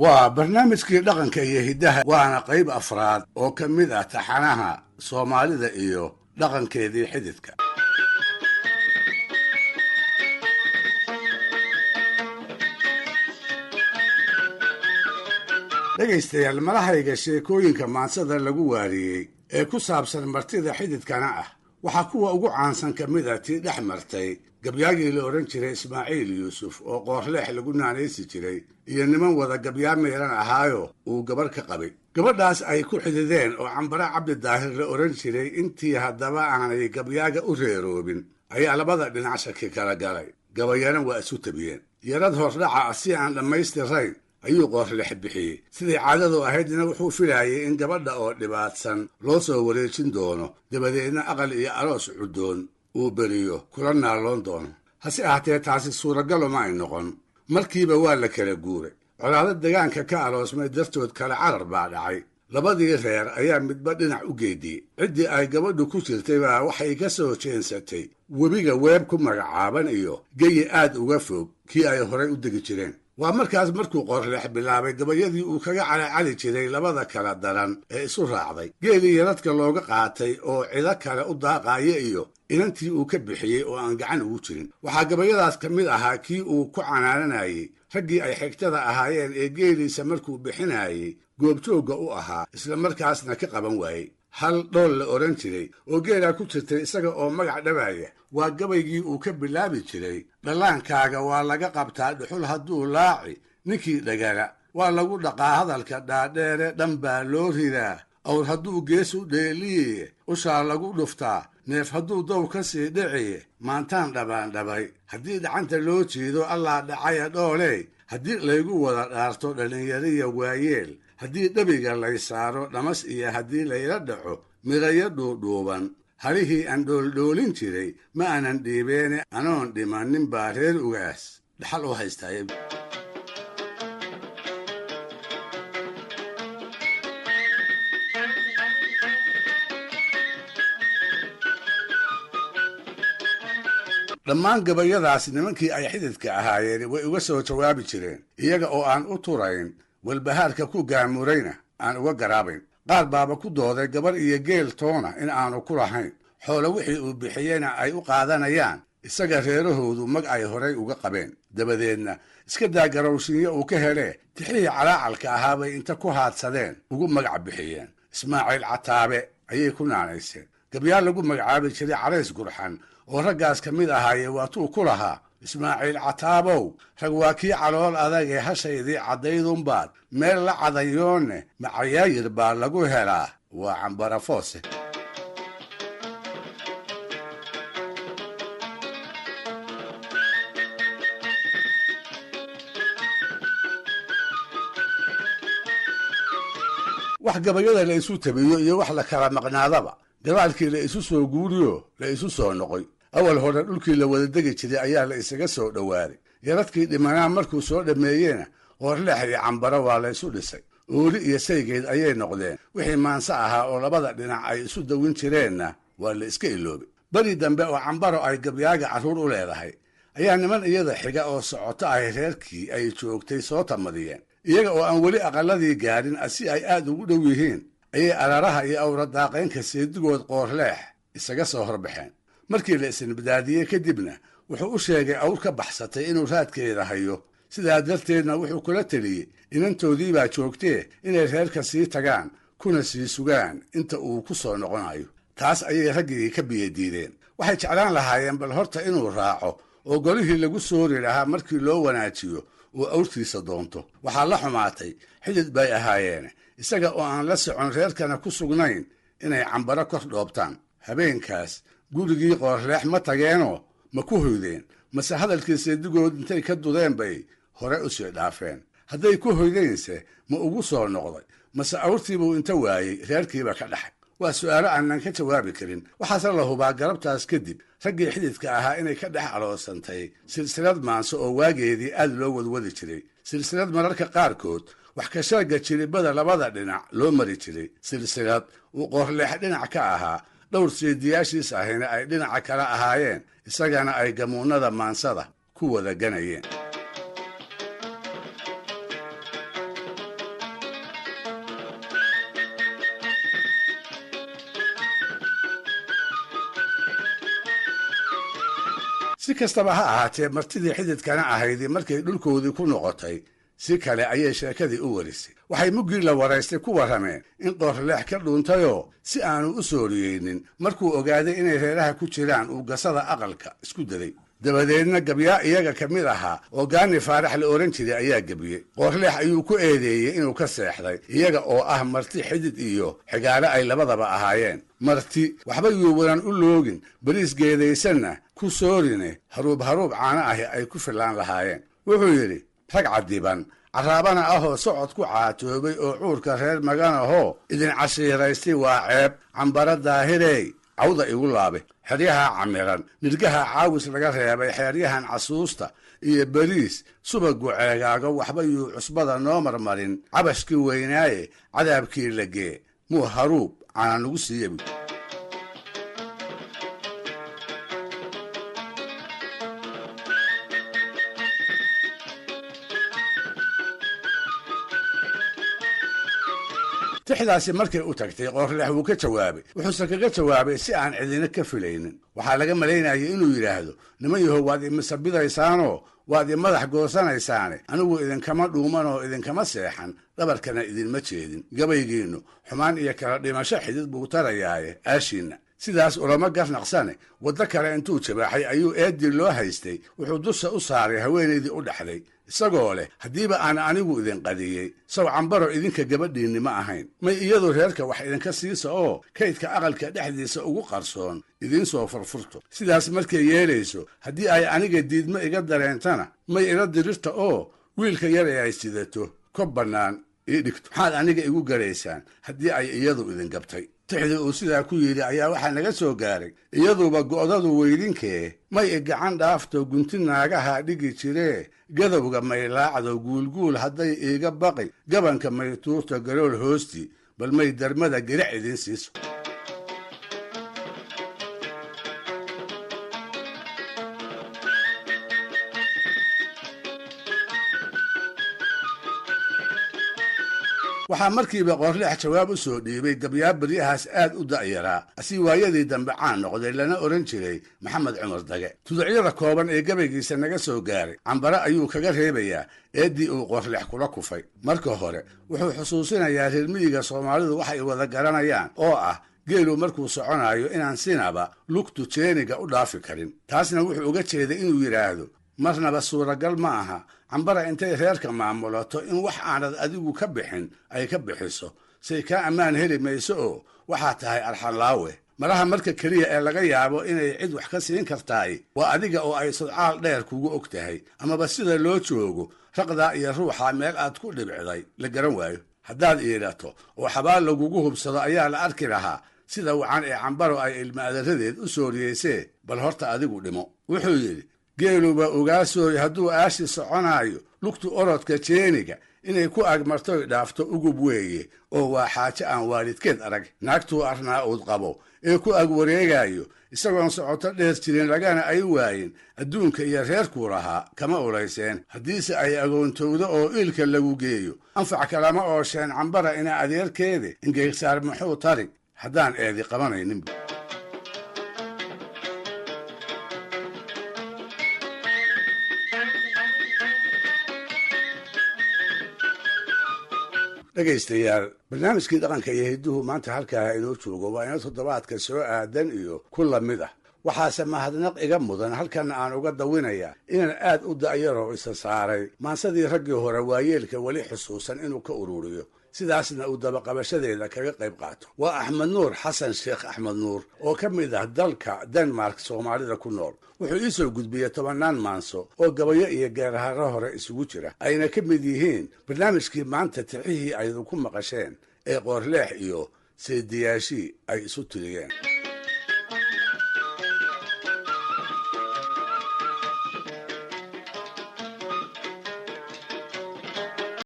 waa barnaamijkii dhaqanka iyo hiddaha waana qayb afraad oo ka mid ah taxanaha soomaalida iyo dhaqankeedii xididka dhegaystayaal malahayga sheekooyinka maansada lagu waariyey ee ku saabsan martida xididkana ah waxaa kuwa ugu caansan ka mid a tii dhex martay gabyaagii la odhan jiray ismaaciil yuusuf oo qoorleex lagu naanaysi jiray iyo niman wada gabyaa meelan ahaayo uu gabarh ka qabay gabadhaas ay ku xidideen oo cambare cabdidaahir la odhan jiray intii haddaba aanay gabyaaga u reeroobin ayaa labada dhinac shaki kala galay gabayana waa isu tabiyeen yarad hordhaca ah si aan dhammaystirayn ayuu qoorleex bixiyey siday caadadu ahaydna wuxuu filaayay in gabadha oo dhibaatsan loo soo wareejin doono dabadeedna aqal iyo aroos cuddoon uu beriyo kula naalloon doono hase ahaatee taasi suuragalo ma ay noqon markiiba waa la kala guuray colaado degaanka ka aroosmay dartood kale carar baa dhacay labadii reer ayaa midba dhinac u geediyey ciddii ay gabadhu ku jirtay baa waxay ka soo jeensatay webiga weeb ku magacaaban iyo geyi aad uga fog kii ay horay u degi jireen waa markaas markuu qoorleex bilaabay gabayadii uu kaga calacali jiray labada kala daran ee isu raacday geelii yaradka looga qaatay oo cido kale u daaqaaya iyo inantii uu ka bixiyey oo aan gacan ugu jirin waxaa gabayadaas ka mid ahaa kii uu ku canaananayey raggii ay xigtada ahaayeen ee geeliisa markuu bixinayey goobjoogga u ahaa isla markaasna ka qaban waayey hal dhool la odhan jiray oo geelaa ku jirtay isaga oo magac dhabaaya waa gabaygii uu ka bilaabi jiray dhallaankaaga waa laga qabtaa dhuxul hadduu laaci ninkii dhagala waa lagu dhaqaa hadalka dhaadheere dhan baa loo ridaa awr hadduu gees u dheeliye ushaa lagu dhuftaa neef hadduu dow ka sii dhiciye maantaan dhabaandhabay haddii dhacanta loo jiido allaa dhacaya dhooley haddii laygu wada dhaarto dhallinyariya waayeel haddii dhabiga lay saaro dhamas iyo haddii layla dhaco midhayo dhuudhuuban halihii aan dhooldhoolin jiray ma aanan dhiibeene anoon dhimannin baa reer ugaas dhaxal u haystaaye dhammaan gabayadaas nimankii ay xididka ahaayeen way uga soo jawaabi jireen iyaga oo aan u turayn walbahaarka ku gaamurayna aan uga garaabayn qaar baaba ku dooday gabar iyo geel toona in aanu ku lahayn xoolo wixii uu bixiyeyna ay u qaadanayaan isaga reerahoodu mag ay horay uga qabeen dabadeedna iska daa garowshiinyo uu ka helee tixihii calaacalka ahaa bay inta ku haadsadeen ugu magac bixiyeen ismaaciil cataabe ayay ku naanayseen gabyaal lagu magacaabi jiray carays gurxan oo raggaas ka mid ahaaye waatuu ku lahaa ismaaciil cataabow rag waa kii calool adag ee hashaydii caddaydunbaad meel la cadayoonne macayaayir baa lagu helaa waa cambarafoose wax gabayada la isu tabiyo iyo wax la kala maqnaadaba gabaalkii la isu soo guuriyo la isu soo noqoy awal hore dhulkii la wada degi jiray ayaa la isaga soo dhowaaday yaradkii dhimanaa markuu soo dhammeeyena qoorleex iyo cambaro waa la isu dhisay ooli iyo saygeed ayay noqdeen wixii maanse ahaa oo labada dhinac ay isu dawin jireenna waa la iska iloobay beri dambe oo cambaro ay gabyaaga carruur u leedahay ayaa niman iyada xiga oo socoto ahy reerkii ay joogtay soo tamadiyeen iyaga oo aan weli aqalladii gaadhin si ay aad ugu dhow yihiin ayay araraha iyo awradaaqaynka seedigood qoorleex isaga soo horbaxeen markii la isnibdaadiyey kadibna wuxuu u sheegay awr ka baxsatay inuu raadkeeda hayo sidaa darteedna wuxuu kula teliyey inantoodii baa joogtee inay reerka sii tagaan kuna sii sugaan inta uu ku soo noqonayo taas ayay raggii ka biyadiideen waxay jeclaan lahaayeen bal horta inuu raaco oo golihii lagu soori lahaa markii loo wanaajiyo uu awrtiisa doonto waxaa la xumaatay xidid bay ahaayeene isaga oo aan la socon reerkana ku sugnayn inay cambaro kor dhoobtaan habeenkaas gurigii qoorleex ma tageenoo ma ku hoydeen mase hadalkii seedigood intay ka dudeen bay hore u sii dhaafeen hadday ku hoydeense ma ugu soo noqday mase awrtiibuu inta waayey reerkiiba ka dhaxay waa su'aalo aanan ka jawaabi karin waxaase la hubaa galabtaas kadib raggii xididka ahaa inay ka dhex aloosantay silsilad maanso oo waageedii aad loo wadwadi jiray silsilad mararka qaarkood wax ka sheega jiribada labada dhinac loo mari jiray silsilad uu qoorleex dhinac ka ahaa dhowr seediyaashiis ahina ay dhinaca kale ahaayeen isagana ay gamuunnada maansada ku wada ganayeen. si kastaba ha ahaatee martidii xididkana ahaydii markay dhulkoodii ku noqotay si kale ayay sheekadii u warisay. waxay muggii la waraystay ku warrameen in qoorleex ka dhuuntayoo si aanu u sooriyeynin markuu ogaaday inay reeraha ku jiraan uu gasada aqalka isku daday. dabadeedna gabyaa iyaga ka mid ahaa oo gaani faarax la ohan jiray ayaa gebiyey. qoorleex ayuu ku eedeeyey inuu ka seexday iyaga oo ah marti xidid iyo xigaale ay labadaba ahaayeen. marti waxba yuubanan u loogin bariis geedaysanna ku soorine haruub caana ahi ay ku fillaan lahaayeen. wuxuu yidhi rag cadiban carraabana ahoo socod ku caatoobay oo cuurka reer maganahoo idin cashiiraystay waa ceeb cambara daahirey cawda igu laabe. xeryaha camiran nirgaha caawis laga reebay xeeryahan casuusta iyo beriis subagu ceegaago waxba yuu cusbada noo marmarin cabashkii weynaaye cadaabkii lagee muu haruub caana nagu siiyabi. tixdaasi markay u tagtay qoorleex wuu ka jawaabay. wuxuuse kaga jawaabay si aan cidina ka filaynin. waxaa laga malaynayay inuu yidhaahdo niman yahow waad imisabidaysaanoo waad imadax goosanaysaane anigu idinkama dhuuman oo idinkama seexan dhabarkana idinma jeedin. gabaygiinnu xumaan iyo kala dhimasho xidid buu tarayaaye aashiinna. sidaas ulama garnaqsane waddo kale intuu jabaaxay ayuu eeddii loo haystay wuxuu dusha u saaray haweenaydii u dhaxday isagoo leh haddiiba aan anigu idin qadiyey saw cambaro idinka gabadhiinni ma ahayn may iyadu reerka wax idinka siisa oo kaydka aqalka dhexdiisa ugu qarsoon idiin soo furfurto. sidaas markay yeelayso haddii ay aniga diidma iga dareentana may ila dirirta oo wiilka yar ee ay sidato kob bannaan ii dhigto. maxaad aniga igu garaysaan haddii ay iyadu idin gabtay. tixdii uu sidaa ku yidhi ayaa waxaa naga soo gaaray iyaduba go'dadu weydinkee may i gacan dhaafto gunti naagaha dhigi jiree gadowga may laacdo guulguul hadday iiga baqi gabanka may tuurto galool hoostii bal may darmada girac idiin siiso. waxaa markiiba qoorleex jawaab u soo dhiibay gabyaa baryahaas aad u da'yaraa asii waayadii dambe caan noqday lana odhan jiray maxamed cumar dage. tuducyada kooban ee gabaygiisa naga soo gaaray cambare ayuu kaga reebayaa eeddii uu qoorleex kula kufay. marka hore wuxuu xusuusinayaa reer miyiga soomaalidu waxay wada garanayaan oo ah geelu markuu soconayo inaan sinaba lugtu jeeniga u dhaafi karin. taasna wuxuu uga jeeday inuu yidhaahdo marnaba suuragal ma aha cambara intay reerka maamulato in wax aanad adigu ka bixin ay ka bixiso say kaa ammaan heli mayso oo waxaa tahay arxanlaawe. malaha marka keliya ee laga yaabo inay cid wax ka siin kartaay waa adiga oo ay sodcaal dheer kugu og tahay amaba sida loo joogo raqdaa iyo ruuxa meel aad ku dhibciday la garan waayo. haddaad iidhato oo xabaal lagugu hubsado ayaa la arki lahaa sida wacan ee cambaro ay ilma adaradeed u sooriyeysee bal horta adigu dhimo. wuxuu yidhi geeluba ogaasooy hadduu aashi soconaayo lugtu orodka jeeniga inay ku agmartoy dhaafto ugub weeye oo waa xaaje aan waalidkeed arag. naagtuu arnaa uud qabo ee ku ag wareegayo isagoon socoto dheer jirin lagana ay waayin adduunka iyo reerkuu lahaa kama ulayseen. haddiise ay agoontowdo oo iilka lagu geeyo anfac kalama oosheen cambara ina adeerkeede ingeysaar muxuu tari haddaan eedi qabanayninba. dhegaystayaal barnaamijkii dhaqanka iyo hidduhu maanta halkaa inoo joogo waa ina toddobaadka soo aadan iyo ku lamid ah. waxaase mahadnaq iga mudan halkanna aan uga dawinayaa inaan aad u da'yaroo isa saaray maansadii raggii hore waayeelka weli xusuusan inuu ka ururiyo sidaasna uu dabaqabashadeeda kaga qayb qaato. waa axmed nuur xasan sheekh axmed nuur oo ka mid ah dalka denmark soomaalida ku nool. wuxuu ii soo gudbiyey 10 maanso oo gabayo iyo geeraharo hore isugu jira ayna ka mid yihiin barnaamijkii maanta tixihii aydu ku maqasheen ee qoorleex iyo seediyaashii ay isu tiriyeen.